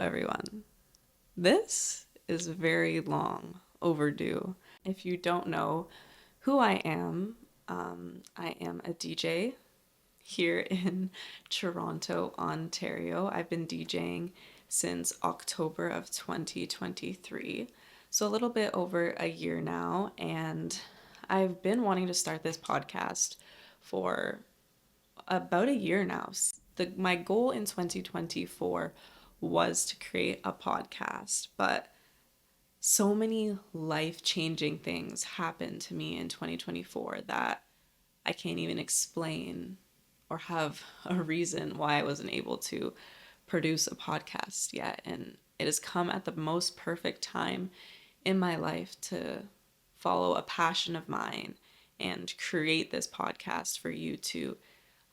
everyone. This is very long overdue. If you don't know who I am a DJ here in Toronto, Ontario. I've been DJing since October of 2023, so a little bit over a year now, and I've been wanting to start this podcast for about a year now. My goal in 2024 was to create a podcast, but so many life-changing things happened to me in 2024 that I can't even explain or have a reason why I wasn't able to produce a podcast yet. And it has come at the most perfect time in my life to follow a passion of mine and create this podcast for you to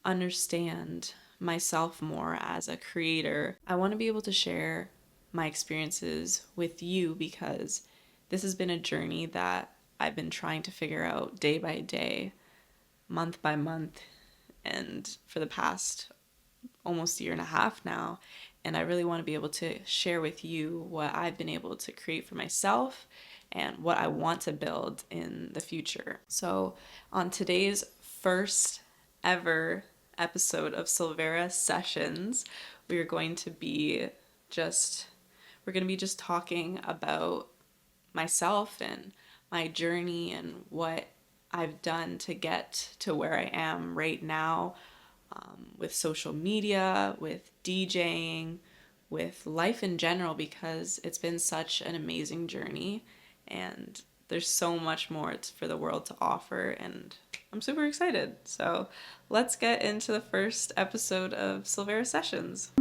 understand myself more as a creator. I want to be able to share my experiences with you because this has been a journey that I've been trying to figure out day by day, month by month, and for the past almost year and a half now. And I really want to be able to share with you what I've been able to create for myself and what I want to build in the future. So on today's first ever episode of Silvera Sessions, we're going to be just talking about myself and my journey and what I've done to get to where I am right now, with social media, with DJing, with life in general, because it's been such an amazing journey and there's so much more for the world to offer, and I'm super excited. So let's get into the first episode of Silvera Sessions.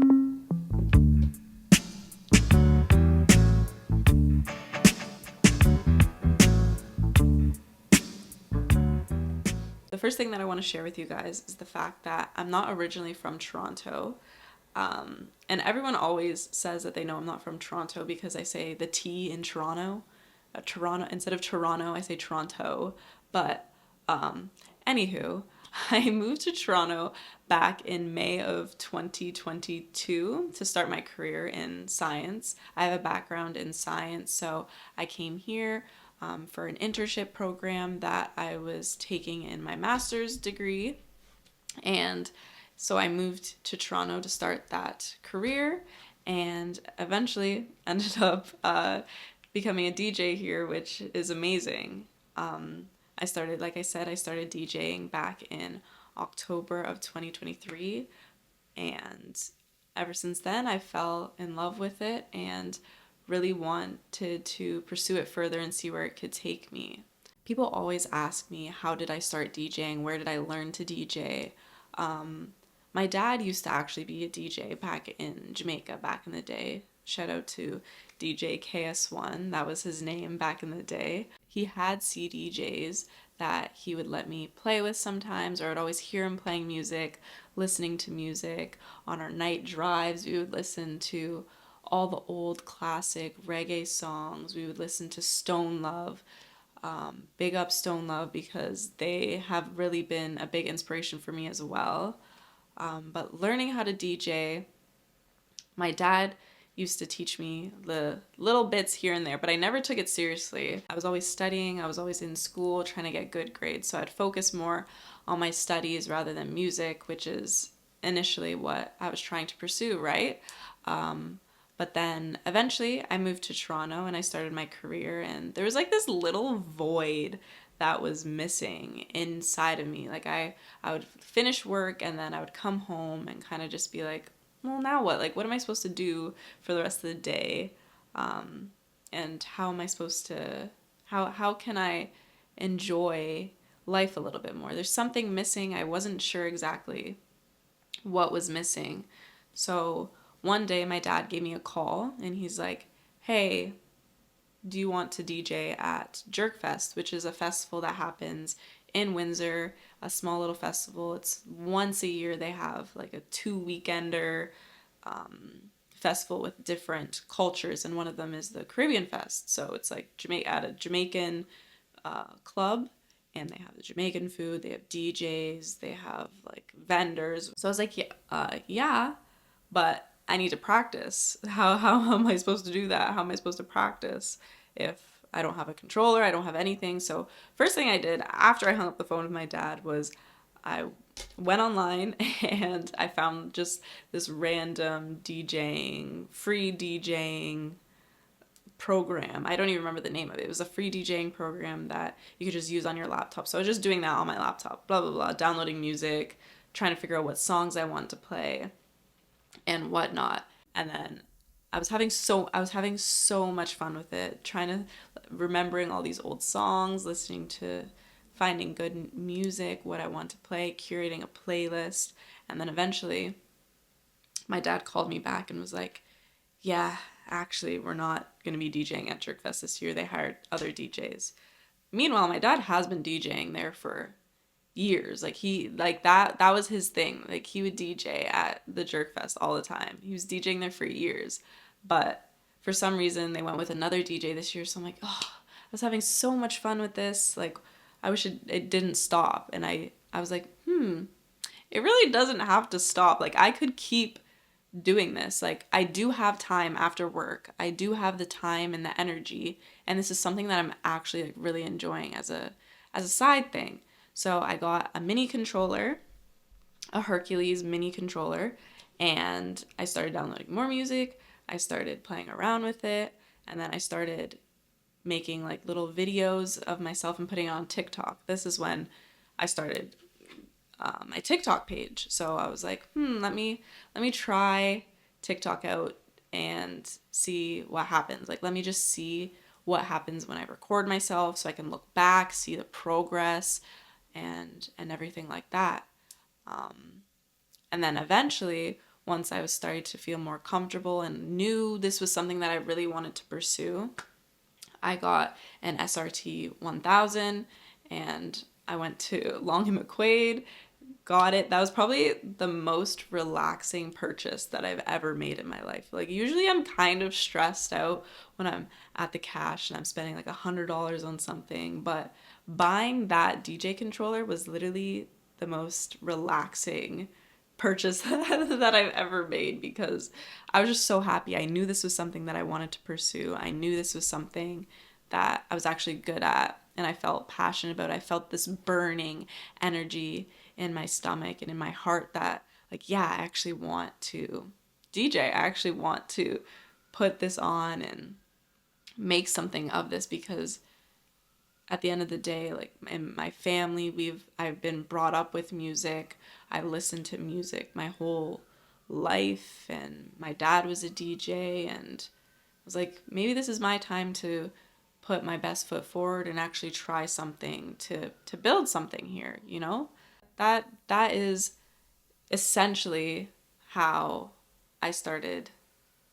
The first thing that I want to share with you guys is the fact that I'm not originally from Toronto. And everyone always says that they know I'm not from Toronto because I say the T in Toronto. Toronto, instead of Toronto, I say Toronto. But anywho, I moved to Toronto back in May of 2022 to start my career in science. I have a background in science, so I came here for an internship program that I was taking in my master's degree. And so I moved to Toronto to start that career and eventually ended up becoming a DJ here, which is amazing. I started DJing back in October of 2023, and ever since then I fell in love with it and really wanted to pursue it further and see where it could take me. People always ask me, how did I start DJing? Where did I learn to DJ? My dad used to actually be a DJ back in Jamaica back in the day. Shout out to DJ KS1. That was his name back in the day. He had CDJs that he would let me play with sometimes, or I'd always hear him playing music, listening to music. On our night drives, we would listen to all the old classic reggae songs. We would listen to Stone Love. Big up Stone Love because they have really been a big inspiration for me as well. But learning how to DJ, my dad used to teach me the little bits here and there, but I never took it seriously. I was always studying, I was always in school trying to get good grades, so I'd focus more on my studies rather than music, which is initially what I was trying to pursue, right? But then eventually I moved to Toronto and I started my career, and there was like this little void that was missing inside of me. Like I would finish work and then I would come home and kind of just be like, well, now what? Like, what am I supposed to do for the rest of the day? And how am I supposed to, how can I enjoy life a little bit more? There's something missing. I wasn't sure exactly what was missing. So one day my dad gave me a call and he's like, hey, do you want to DJ at Jerkfest, which is a festival that happens in Windsor, a small little festival. It's once a year. They have like a 2-weekender festival with different cultures, and one of them is the Caribbean Fest. So it's like at a Jamaican club, and they have the Jamaican food, they have DJs, they have like vendors. So I was like, yeah, but I need to practice. How am I supposed to do that? How am I supposed to practice if I don't have a controller? I don't have anything. So first thing I did after I hung up the phone with my dad was I went online and I found just this random DJing, free DJing program. I don't even remember the name of it. It was a free DJing program that you could just use on your laptop. So I was just doing that on my laptop, blah, blah, blah, downloading music, trying to figure out what songs I want to play and whatnot. And then I was having so much fun with it, trying to remembering all these old songs, listening to finding good music, what I want to play, curating a playlist. And then eventually my dad called me back and was like, yeah, actually, we're not going to be DJing at Jerkfest this year. They hired other DJs. Meanwhile, my dad has been DJing there for years. That was his thing. Like he would DJ at the Jerkfest all the time. He was DJing there for years. But for some reason they went with another DJ this year. So I'm like, oh, I was having so much fun with this. Like I wish it didn't stop. And I was like, it really doesn't have to stop. Like I could keep doing this. Like I do have time after work. I do have the time and the energy. And this is something that I'm actually like really enjoying as a side thing. So I got a mini controller, a Hercules mini controller, and I started downloading more music. I started playing around with it, and then I started making like little videos of myself and putting it on TikTok. This is when I started my TikTok page. So I was like, let me try TikTok out and see what happens. Like, let me just see what happens when I record myself so I can look back, see the progress and everything like that. And then eventually, once I was starting to feel more comfortable and knew this was something that I really wanted to pursue, I got an SRT 1000 and I went to Long and McQuaid, got it. That was probably the most relaxing purchase that I've ever made in my life. Like usually I'm kind of stressed out when I'm at the cash and I'm spending like $100 on something, but buying that DJ controller was literally the most relaxing purchase that I've ever made because I was just so happy. I knew this was something that I wanted to pursue. I knew this was something that I was actually good at and I felt passionate about. I felt this burning energy in my stomach and in my heart that like, yeah, I actually want to DJ. I actually want to put this on and make something of this because at the end of the day, like in my family, I've been brought up with music. I listened to music my whole life and my dad was a DJ and I was like, maybe this is my time to put my best foot forward and actually try something to build something here, you know? That is essentially how I started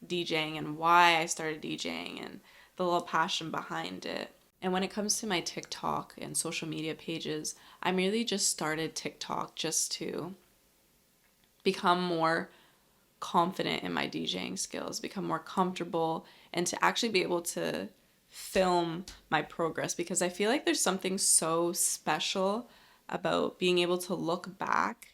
DJing and why I started DJing and the little passion behind it. And when it comes to my TikTok and social media pages, I merely just started TikTok just to become more confident in my DJing skills, become more comfortable, and to actually be able to film my progress because I feel like there's something so special about being able to look back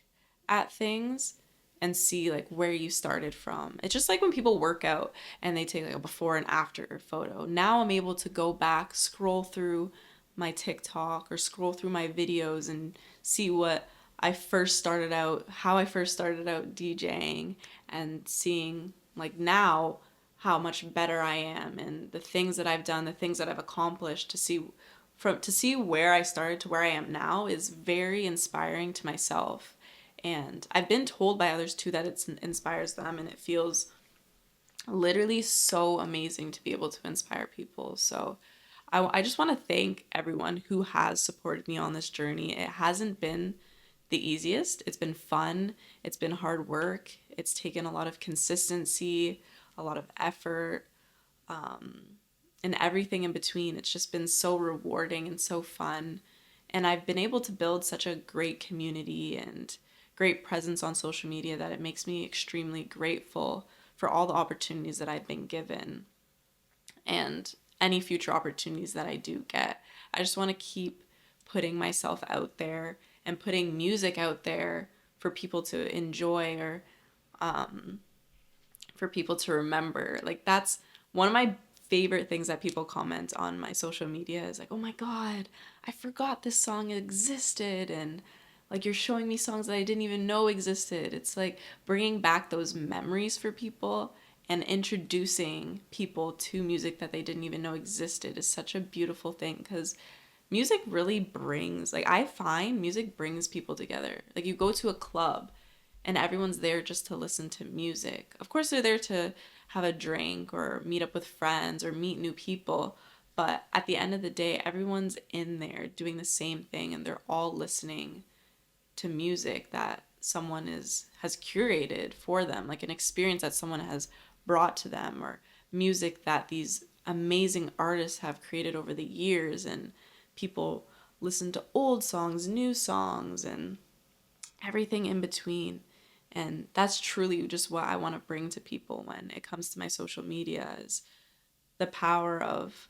at things and see like where you started from. It's just like when people work out and they take like a before and after photo. Now I'm able to go back, scroll through my TikTok or scroll through my videos and see what I first started out, how I first started out DJing and seeing like now how much better I am and the things that I've done, the things that I've accomplished to see where I started to where I am now is very inspiring to myself. And I've been told by others too that it inspires them and it feels literally so amazing to be able to inspire people. So I just want to thank everyone who has supported me on this journey. It hasn't been the easiest. It's been fun. It's been hard work. It's taken a lot of consistency, a lot of effort, and everything in between. It's just been so rewarding and so fun. And I've been able to build such a great community and great presence on social media that it makes me extremely grateful for all the opportunities that I've been given and any future opportunities that I do get. I just want to keep putting myself out there and putting music out there for people to enjoy or for people to remember. Like, that's one of my favorite things that people comment on my social media is like, oh my God, I forgot this song existed. And like, you're showing me songs that I didn't even know existed. It's like bringing back those memories for people and introducing people to music that they didn't even know existed is such a beautiful thing, because music really brings, like, I find music brings people together. Like, you go to a club and everyone's there just to listen to music. Of course, they're there to have a drink or meet up with friends or meet new people. But at the end of the day, everyone's in there doing the same thing, and they're all listening to music that someone has curated for them, like an experience that someone has brought to them, or music that these amazing artists have created over the years. And people listen to old songs, new songs, and everything in between. And that's truly just what I want to bring to people when it comes to my social media, is the power of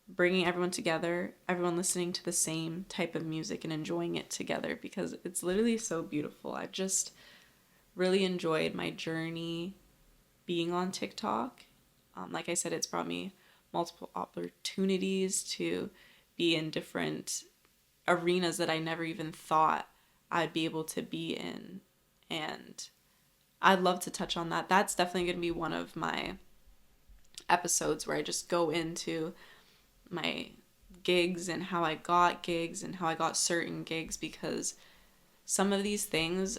bringing everyone together, everyone listening to the same type of music and enjoying it together, because it's literally so beautiful. I've just really enjoyed my journey being on TikTok. Like I said, it's brought me multiple opportunities to be in different arenas that I never even thought I'd be able to be in. And I'd love to touch on that. That's definitely going to be one of my episodes where I just go into my gigs and how I got gigs and how I got certain gigs, because some of these things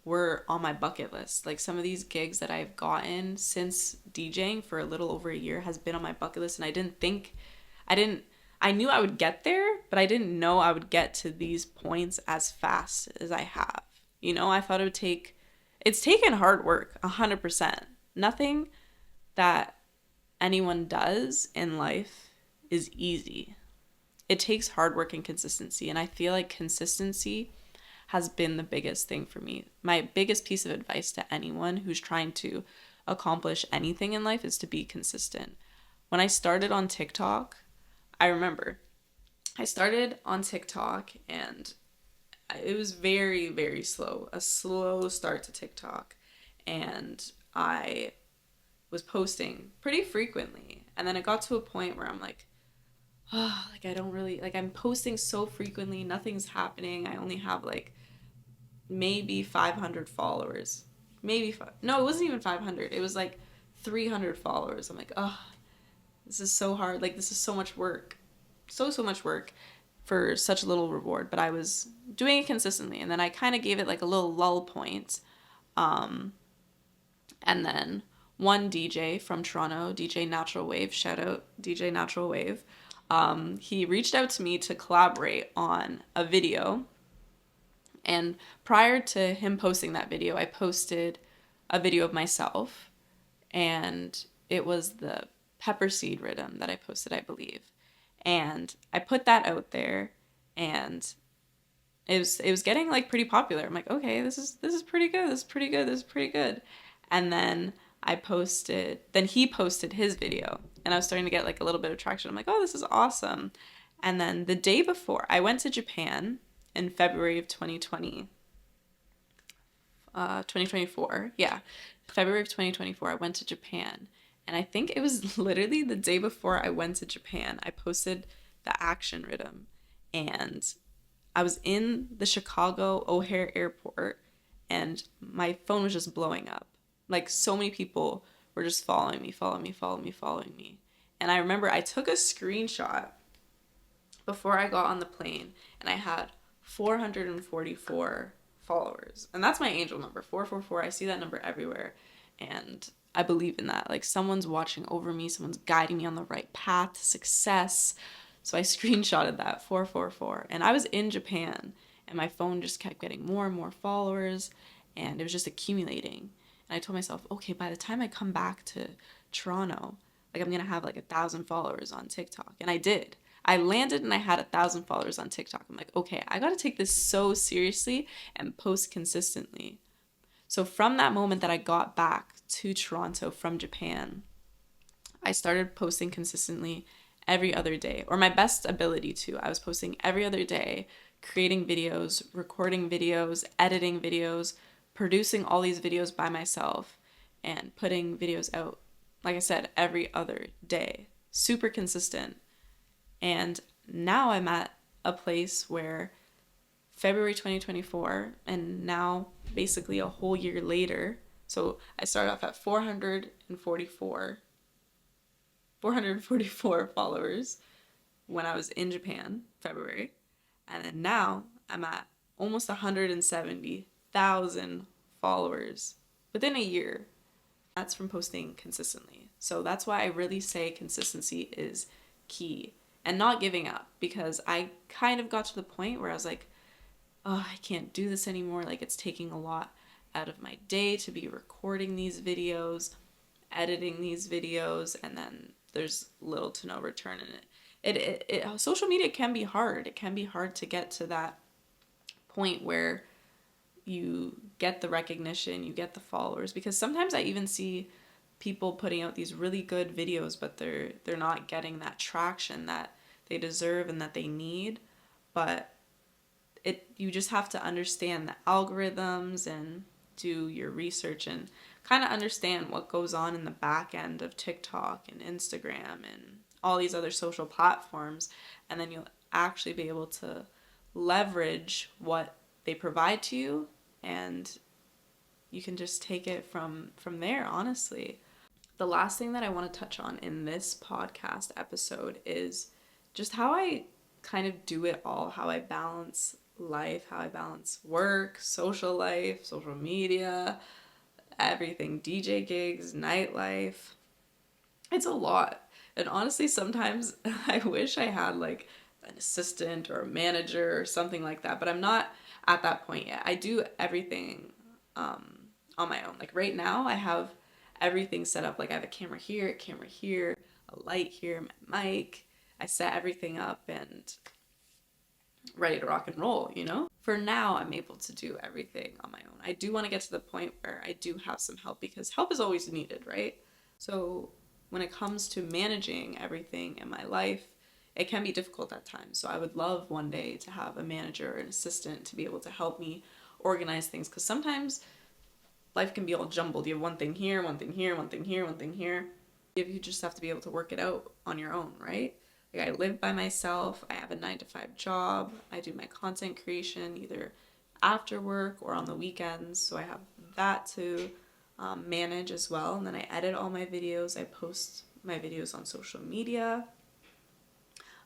were on my bucket list. Like, some of these gigs that I've gotten since DJing for a little over a year has been on my bucket list, and I knew I would get there, but I didn't know I would get to these points as fast as I have. I thought it's taken hard work, 100%. Nothing that anyone does in life is easy. It takes hard work and consistency, and I feel like consistency has been the biggest thing for me. My biggest piece of advice to anyone who's trying to accomplish anything in life is to be consistent. When I started on TikTok, I remember I started on TikTok and it was very, very slow, a slow start to TikTok. And I was posting pretty frequently. And then it got to a point where I'm like, oh, like, I don't really, like, I'm posting so frequently, nothing's happening. I only have like maybe 500 followers. No, it wasn't even 500. It was like 300 followers. I'm like, oh, this is so hard. Like, this is so much work. So much work for such little reward. But I was doing it consistently. And then I kind of gave it like a little lull point. And then one DJ from Toronto, DJ Natural Wave, shout out DJ Natural Wave, he reached out to me to collaborate on a video. And prior to him posting that video, I posted a video of myself, and it was the pepper seed rhythm that I posted, I believe. And I put that out there, and it was getting like pretty popular. I'm like, okay, this is pretty good. This is pretty good. This is pretty good. And then he posted his video, and I was starting to get like a little bit of traction. I'm like, oh, this is awesome. And then the day before, I went to Japan in February of 2024. Yeah. February of 2024, I went to Japan. And I think it was literally the day before I went to Japan, I posted the action rhythm. And I was in the Chicago O'Hare Airport, and my phone was just blowing up. Like, so many people were just following me. And I remember I took a screenshot before I got on the plane, and I had 444 followers. And that's my angel number, 444. I see that number everywhere. And I believe in that. Like, someone's watching over me, someone's guiding me on the right path to success. So I screenshotted that, 444. And I was in Japan, and my phone just kept getting more and more followers, and it was just accumulating. And I told myself, okay, by the time I come back to Toronto, like, I'm going to have like 1,000 followers on TikTok. And I did. I landed and I had 1,000 followers on TikTok. I'm like, okay, I got to take this so seriously and post consistently. So from that moment that I got back to Toronto from Japan, I started posting consistently every other day, or my best ability to. I was posting every other day, creating videos, recording videos, editing videos, producing all these videos by myself. and putting videos out, like I said, every other day. Super consistent. And now I'm at a place where February 2024, and now basically a whole year later, so I started off at 444 followers when I was in Japan, February. And then now I'm at almost 170,000 followers within a year. That's from posting consistently. So that's why I really say consistency is key and not giving up, because I kind of got to the point where I was like, oh, I can't do this anymore. Like, it's taking a lot out of my day to be recording these videos, editing these videos, and then there's little to no return in it. Social media can be hard. It can be hard to get to that point where you get the recognition, you get the followers, because sometimes I even see people putting out these really good videos, but they're not getting that traction that they deserve and that they need. But you just have to understand the algorithms and do your research and kind of understand what goes on in the back end of TikTok and Instagram and all these other social platforms, and then you'll actually be able to leverage what they provide to you, and you can just take it from there, honestly. The last thing that I want to touch on in this podcast episode is just how I kind of do it all, how I balance life, how I balance work, social life, social media, everything, DJ gigs, nightlife. It's a lot. And honestly, sometimes I wish I had like an assistant or a manager or something like that, but I'm not at that point yet. I do everything on my own. Like right now, I have everything set up. Like I have a camera here, a light here, my mic. I set everything up and ready to rock and roll, you know? For now, I'm able to do everything on my own. I do want to get to the point where I do have some help, because help is always needed, right? So when it comes to managing everything in my life, it can be difficult at times. So I would love one day to have a manager or an assistant to be able to help me organize things, because sometimes life can be all jumbled. You have one thing here, one thing here, one thing here, one thing here. You just have to be able to work it out on your own, right? Like I live by myself. I have a 9 to 5 job. I do my content creation either after work or on the weekends. So I have that to manage as well. And then I edit all my videos. I post my videos on social media,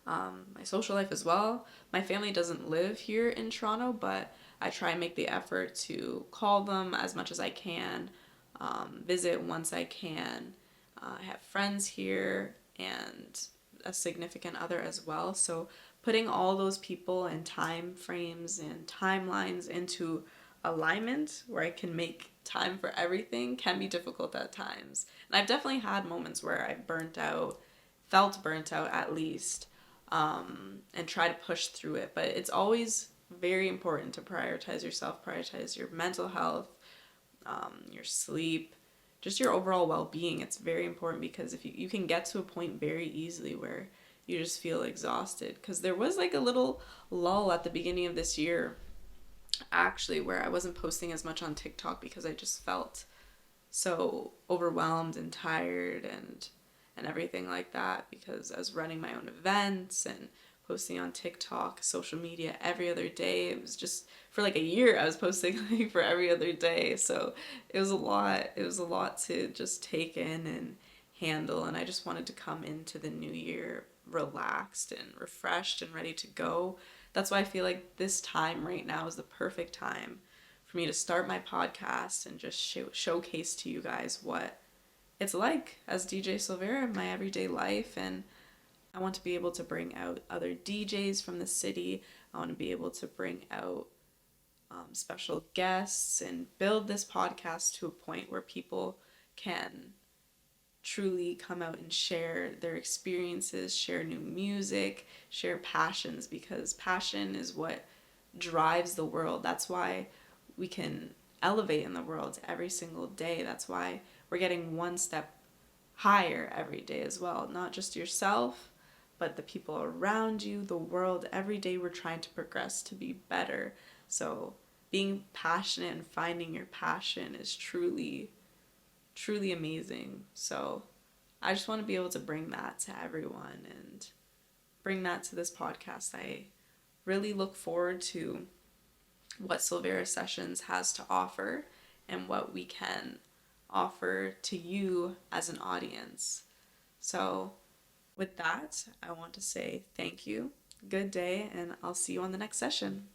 my social life as well. My family doesn't live here in Toronto, but I try and make the effort to call them as much as I can, visit once I can. I have friends here and a significant other as well. So putting all those people and time frames and timelines into alignment where I can make time for everything can be difficult at times. And I've definitely had moments where I felt burnt out at least, and try to push through it. But it's always very important to prioritize yourself, prioritize your mental health, your sleep, just your overall well-being. It's very important, because if you can get to a point very easily where you just feel exhausted, because there was like a little lull at the beginning of this year actually where I wasn't posting as much on TikTok because I just felt so overwhelmed and tired and everything like that, because I was running my own events and posting on TikTok, social media every other day. It was just for like a year I was posting like for every other day. So it was a lot. It was a lot to just take in and handle. And I just wanted to come into the new year relaxed and refreshed and ready to go. That's why I feel like this time right now is the perfect time for me to start my podcast and just showcase to you guys what it's like as DJ Silvera in my everyday life. And I want to be able to bring out other DJs from the city. I want to be able to bring out special guests and build this podcast to a point where people can truly come out and share their experiences, share new music, share passions, because passion is what drives the world. That's why we can elevate in the world every single day. That's why we're getting one step higher every day as well. Not just yourself, but the people around you, the world. Every day we're trying to progress to be better. So being passionate and finding your passion is truly truly amazing. So I just want to be able to bring that to everyone and bring that to this podcast. I really look forward to what Silvera Sessions has to offer and what we can offer to you as an audience. So, with that, I want to say thank you, good day, and I'll see you on the next session.